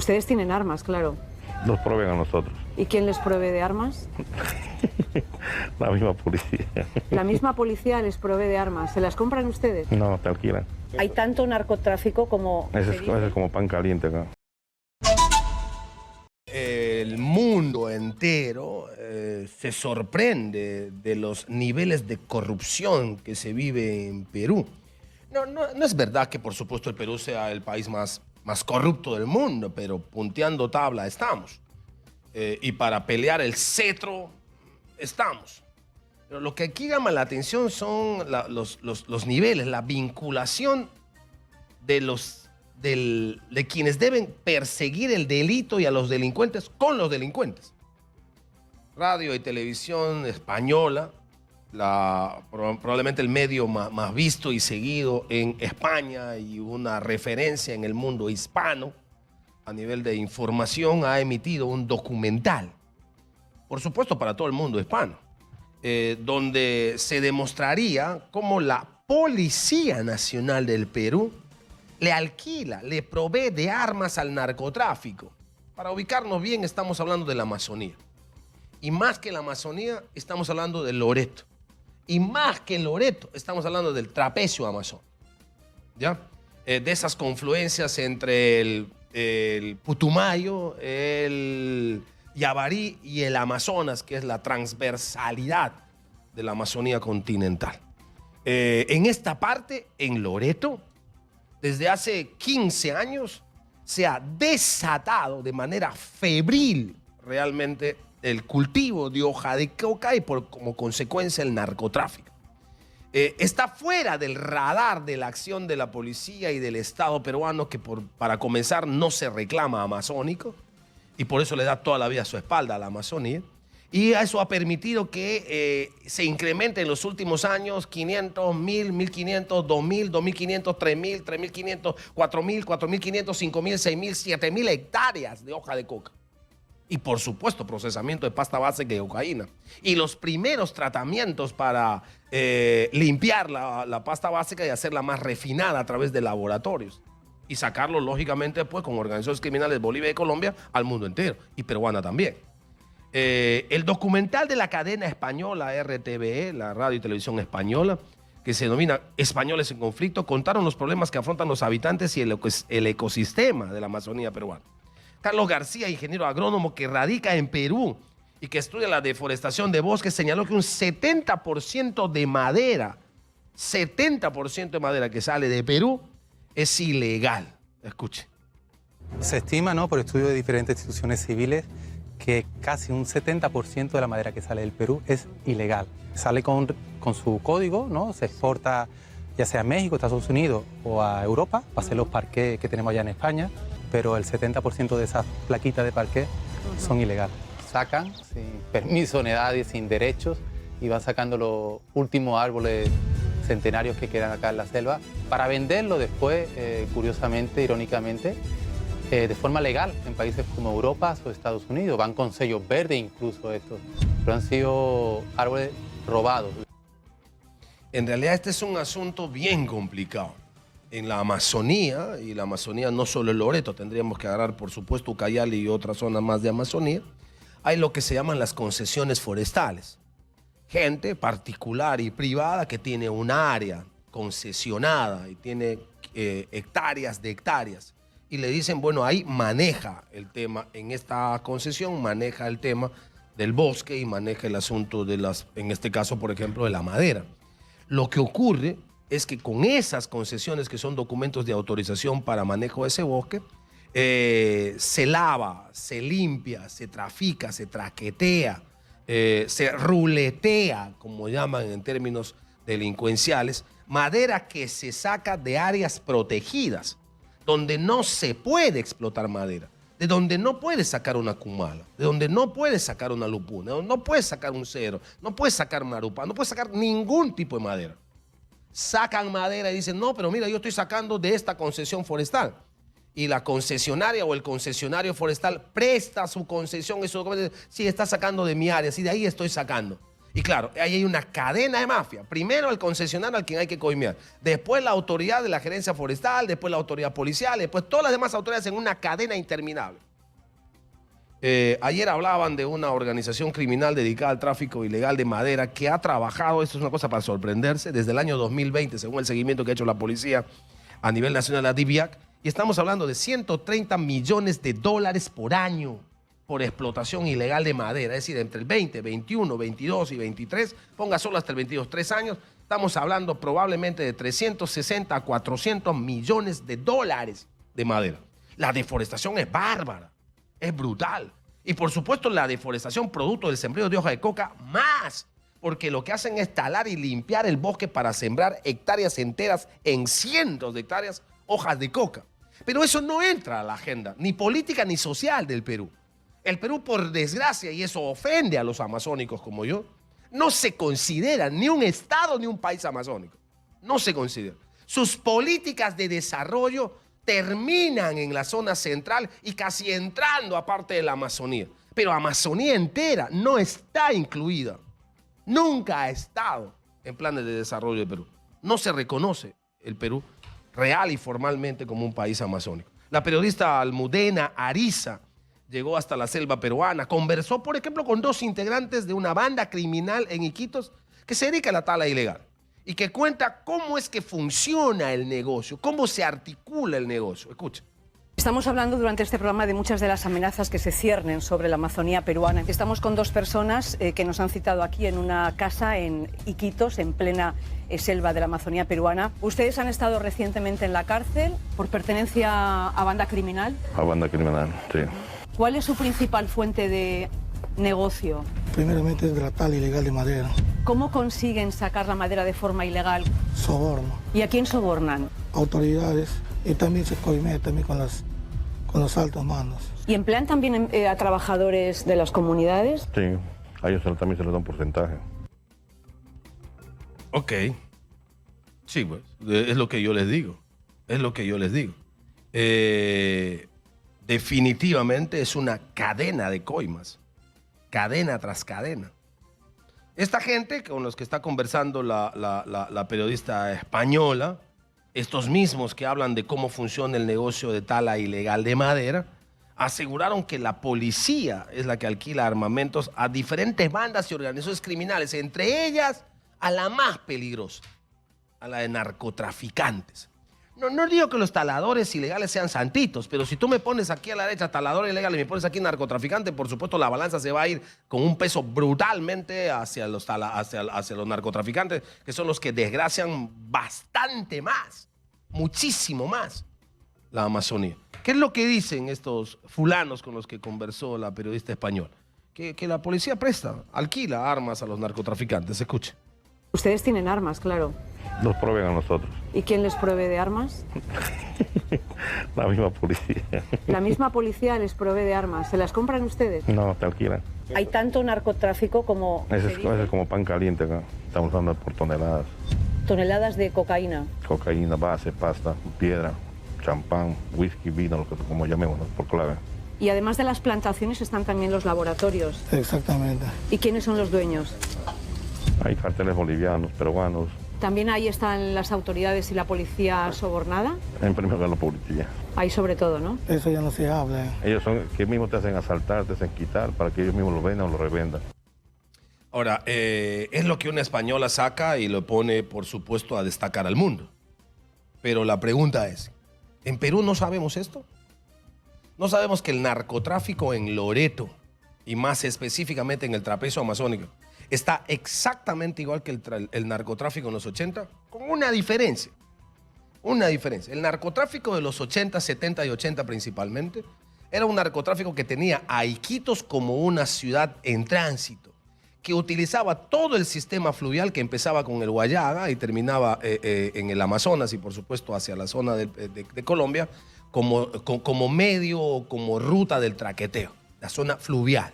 Ustedes tienen armas, claro. Nos proveen a nosotros. ¿Y quién les provee de armas? La misma policía. ¿La misma policía les provee de armas? ¿Se las compran ustedes? No, te alquilan. Hay tanto narcotráfico como... Eso es como pan caliente acá. El mundo entero se sorprende de los niveles de corrupción que se vive en Perú. No es verdad que, por supuesto, el Perú sea el país más corrupto del mundo, pero punteando tabla estamos. Y para pelear el cetro estamos. Pero lo que aquí llama la atención son los niveles, la vinculación de quienes deben perseguir el delito y a los delincuentes con los delincuentes. Radio y televisión española, probablemente el medio más visto y seguido en España y una referencia en el mundo hispano a nivel de información, ha emitido un documental, por supuesto para todo el mundo hispano, donde se demostraría cómo la Policía Nacional del Perú le alquila, le provee de armas al narcotráfico. Para ubicarnos bien, estamos hablando de la Amazonía. Y más que la Amazonía, estamos hablando de Loreto. Y más que Loreto, estamos hablando del trapecio amazón. ¿Ya? De esas confluencias entre el Putumayo, el Yavarí y el Amazonas, que es la transversalidad de la Amazonía continental. En esta parte, en Loreto, desde hace 15 años se ha desatado de manera febril realmente el cultivo de hoja de coca y como consecuencia el narcotráfico. Está fuera del radar de la acción de la policía y del Estado peruano, que para comenzar no se reclama amazónico y por eso le da toda la vida su espalda a la Amazonía. Y eso ha permitido que se incremente en los últimos años 500, 1000, 1500, 2000, 2500, 3000, 3500, 4000, 4500, 5000, 6000, 7000 hectáreas de hoja de coca. Y por supuesto procesamiento de pasta básica de cocaína. Y los primeros tratamientos para limpiar la pasta básica y hacerla más refinada a través de laboratorios. Y sacarlo lógicamente pues con organizaciones criminales de Bolivia y Colombia al mundo entero. Y peruana también. El documental de la cadena española RTVE, la radio y televisión española, que se denomina Españoles en Conflicto, contaron los problemas que afrontan los habitantes y el ecosistema de la Amazonía peruana. Carlos García, ingeniero agrónomo que radica en Perú y que estudia la deforestación de bosques, señaló que un 70% de madera, 70% de madera que sale de Perú es ilegal. Escuche. Se estima, ¿no?, por estudios de diferentes instituciones civiles, que casi un 70% de la madera que sale del Perú es ilegal. Sale con su código, ¿no? Se exporta ya sea a México, Estados Unidos o a Europa, para hacer los parqués que tenemos allá en España, pero el 70% de esas plaquitas de parqué son ilegales. Sacan sin permiso ni nadie, sin derechos, y van sacando los últimos árboles centenarios que quedan acá en la selva para venderlo después, curiosamente, irónicamente, de forma legal en países como Europa o Estados Unidos. Van con sellos verdes incluso estos, pero han sido árboles robados. En realidad este es un asunto bien complicado. En la Amazonía, y la Amazonía no solo el Loreto, tendríamos que agarrar por supuesto Ucayali y otras zonas más de Amazonía, hay lo que se llaman las concesiones forestales. Gente particular y privada que tiene un área concesionada y tiene hectáreas de hectáreas. Y le dicen, bueno, ahí maneja el tema, en esta concesión maneja el tema del bosque y maneja el asunto de en este caso, por ejemplo, de la madera. Lo que ocurre es que con esas concesiones, que son documentos de autorización para manejo de ese bosque, se lava, se limpia, se trafica, se traquetea, se ruletea, como llaman en términos delincuenciales, madera que se saca de áreas protegidas, donde no se puede explotar madera, de donde no puedes sacar una cumala, de donde no puedes sacar una lupuna, de donde no puedes sacar un cedro, no puedes sacar marupa, no puedes sacar ningún tipo de madera. Sacan madera y dicen, no, pero mira, yo estoy sacando de esta concesión forestal. Y la concesionaria o el concesionario forestal presta su concesión y su documento. Sí, está sacando de mi área, sí, de ahí estoy sacando. Y claro, ahí hay una cadena de mafia. Primero el concesionario al quien hay que coimear. Después la autoridad de la gerencia forestal, después la autoridad policial, después todas las demás autoridades en una cadena interminable. Ayer hablaban de una organización criminal dedicada al tráfico ilegal de madera que ha trabajado, esto es una cosa para sorprenderse, desde el año 2020, según el seguimiento que ha hecho la policía a nivel nacional, la DIVIAC, y estamos hablando de 130 millones de dólares por año por explotación ilegal de madera, es decir, entre el 20, 21, 22 y 23, ponga solo hasta el 22, 3 años, estamos hablando probablemente de 360 a 400 millones de dólares de madera. La deforestación es bárbara, es brutal. Y por supuesto la deforestación producto del sembrado de hoja de coca más, porque lo que hacen es talar y limpiar el bosque para sembrar hectáreas enteras en cientos de hectáreas hojas de coca. Pero eso no entra a la agenda ni política ni social del Perú. El Perú, por desgracia, y eso ofende a los amazónicos como yo, no se considera ni un estado ni un país amazónico. No se considera. Sus políticas de desarrollo terminan en la zona central y casi entrando a parte de la Amazonía. Pero Amazonía entera no está incluida. Nunca ha estado en planes de desarrollo del Perú. No se reconoce el Perú real y formalmente como un país amazónico. La periodista Almudena Ariza llegó hasta la selva peruana, conversó, por ejemplo, con 2 integrantes de una banda criminal en Iquitos que se dedica a la tala ilegal y que cuenta cómo es que funciona el negocio, cómo se articula el negocio. Escucha. Estamos hablando durante este programa de muchas de las amenazas que se ciernen sobre la Amazonía peruana. Estamos con 2 personas que nos han citado aquí en una casa en Iquitos, en plena selva de la Amazonía peruana. Ustedes han estado recientemente en la cárcel por pertenencia a banda criminal. A banda criminal, sí. ¿Cuál es su principal fuente de negocio? Primeramente es de la tala ilegal de madera. ¿Cómo consiguen sacar la madera de forma ilegal? Soborno. ¿Y a quién sobornan? Autoridades y también se coimea también con los altos mandos. ¿Y emplean también a trabajadores de las comunidades? Sí, a ellos también se les da un porcentaje. Ok. Sí, pues, es lo que yo les digo. Es lo que yo les digo. Definitivamente es una cadena de coimas. Cadena tras cadena. Esta gente con los que está conversando la periodista española, estos mismos que hablan de cómo funciona el negocio de tala ilegal de madera, aseguraron que la policía es la que alquila armamentos a diferentes bandas y organizaciones criminales, entre ellas a la más peligrosa, a la de narcotraficantes. No digo que los taladores ilegales sean santitos, pero si tú me pones aquí a la derecha talador ilegal y me pones aquí narcotraficante, por supuesto la balanza se va a ir con un peso brutalmente hacia los narcotraficantes, que son los que desgracian bastante más, muchísimo más, la Amazonía. ¿Qué es lo que dicen estos fulanos con los que conversó la periodista española? Que la policía alquila armas a los narcotraficantes. Escuche. Ustedes tienen armas, claro. Nos proveen a nosotros. ¿Y quién les provee de armas? La misma policía. La misma policía les provee de armas. ¿Se las compran ustedes? No, te alquilan. Hay tanto narcotráfico como... Ese es como pan caliente acá. Estamos hablando por toneladas. Toneladas de cocaína. Cocaína, base, pasta, piedra, champán, whisky, vino, lo que como llamemos, ¿no? Por clave. Y además de las plantaciones están también los laboratorios. Exactamente. ¿Y quiénes son los dueños? Hay carteles bolivianos, peruanos. ¿También ahí están las autoridades y la policía sobornada? En primer lugar la policía. Ahí sobre todo, ¿no? Eso ya no se habla. Ellos son que mismos te hacen asaltar, te hacen quitar para que ellos mismos lo vendan o lo revendan. Ahora, es lo que una española saca y lo pone, por supuesto, a destacar al mundo. Pero la pregunta es, ¿en Perú no sabemos esto? ¿No sabemos que el narcotráfico en Loreto, y más específicamente en el trapezo amazónico, está exactamente igual que el narcotráfico en los 80? Con una diferencia. Una diferencia. El narcotráfico de los 80, 70 y 80 principalmente, era un narcotráfico que tenía a Iquitos como una ciudad en tránsito, que utilizaba todo el sistema fluvial que empezaba con el Guayaga y terminaba en el Amazonas y por supuesto hacia la zona de Colombia como medio, como ruta del traqueteo, la zona fluvial.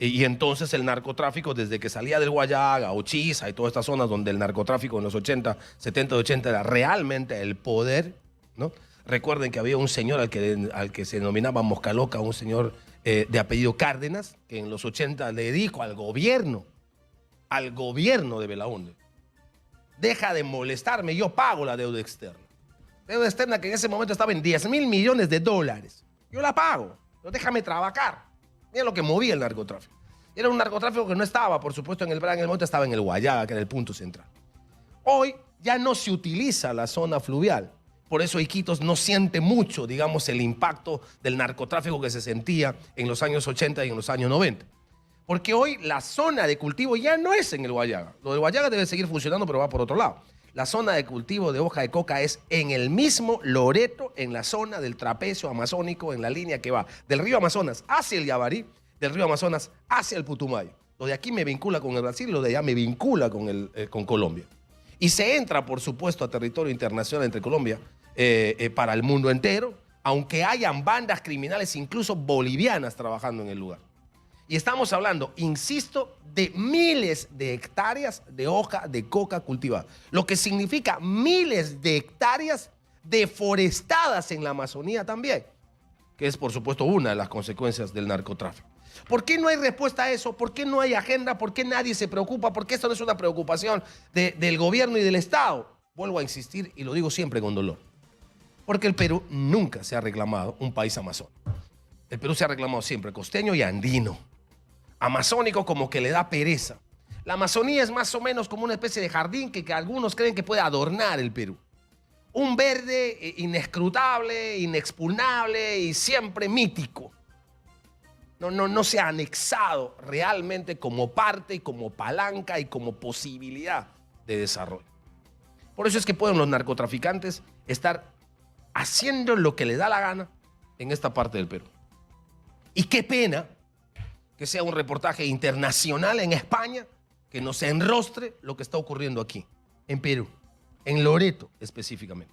Y entonces el narcotráfico, desde que salía del Guayaga, Ochiza y todas estas zonas donde el narcotráfico en los 80, 70 y 80 era realmente el poder, ¿no? Recuerden que había un señor al que se denominaba Mosca Loca, un señor de apellido Cárdenas, que en los 80 le dijo al gobierno al gobierno de Belaúnde: deja de molestarme, yo pago la deuda externa. Deuda externa que en ese momento estaba en 10.000 millones de dólares. Yo la pago, pero déjame trabajar. Mira lo que movía el narcotráfico. Era un narcotráfico que no estaba, por supuesto, en el Bra, en el momento estaba en el Guayaga, que era el punto central. Hoy ya no se utiliza la zona fluvial. Por eso Iquitos no siente mucho, digamos, el impacto del narcotráfico que se sentía en los años 80 y en los años 90. Porque hoy la zona de cultivo ya no es en el Guayaga. Lo del Guayaga debe seguir funcionando, pero va por otro lado. La zona de cultivo de hoja de coca es en el mismo Loreto, en la zona del trapecio amazónico, en la línea que va del río Amazonas hacia el Yabarí, del río Amazonas hacia el Putumayo. Lo de aquí me vincula con el Brasil, lo de allá me vincula con Colombia. Y se entra, por supuesto, a territorio internacional entre Colombia para el mundo entero, aunque hayan bandas criminales, incluso bolivianas, trabajando en el lugar. Y estamos hablando, insisto, de miles de hectáreas de hoja de coca cultivada, lo que significa miles de hectáreas deforestadas en la Amazonía también, que es, por supuesto, una de las consecuencias del narcotráfico. ¿Por qué no hay respuesta a eso? ¿Por qué no hay agenda? ¿Por qué nadie se preocupa? ¿Por qué esto no es una preocupación del gobierno y del Estado? Vuelvo a insistir y lo digo siempre con dolor. Porque el Perú nunca se ha reclamado un país amazónico. El Perú se ha reclamado siempre costeño y andino. Amazónico como que le da pereza. La Amazonía es más o menos como una especie de jardín que algunos creen que puede adornar el Perú. Un verde inescrutable, inexpugnable y siempre mítico. No se ha anexado realmente como parte y como palanca y como posibilidad de desarrollo. Por eso es que pueden los narcotraficantes estar haciendo lo que les da la gana en esta parte del Perú. Y qué pena que sea un reportaje internacional en España que nos enrostre lo que está ocurriendo aquí, en Perú, en Loreto específicamente.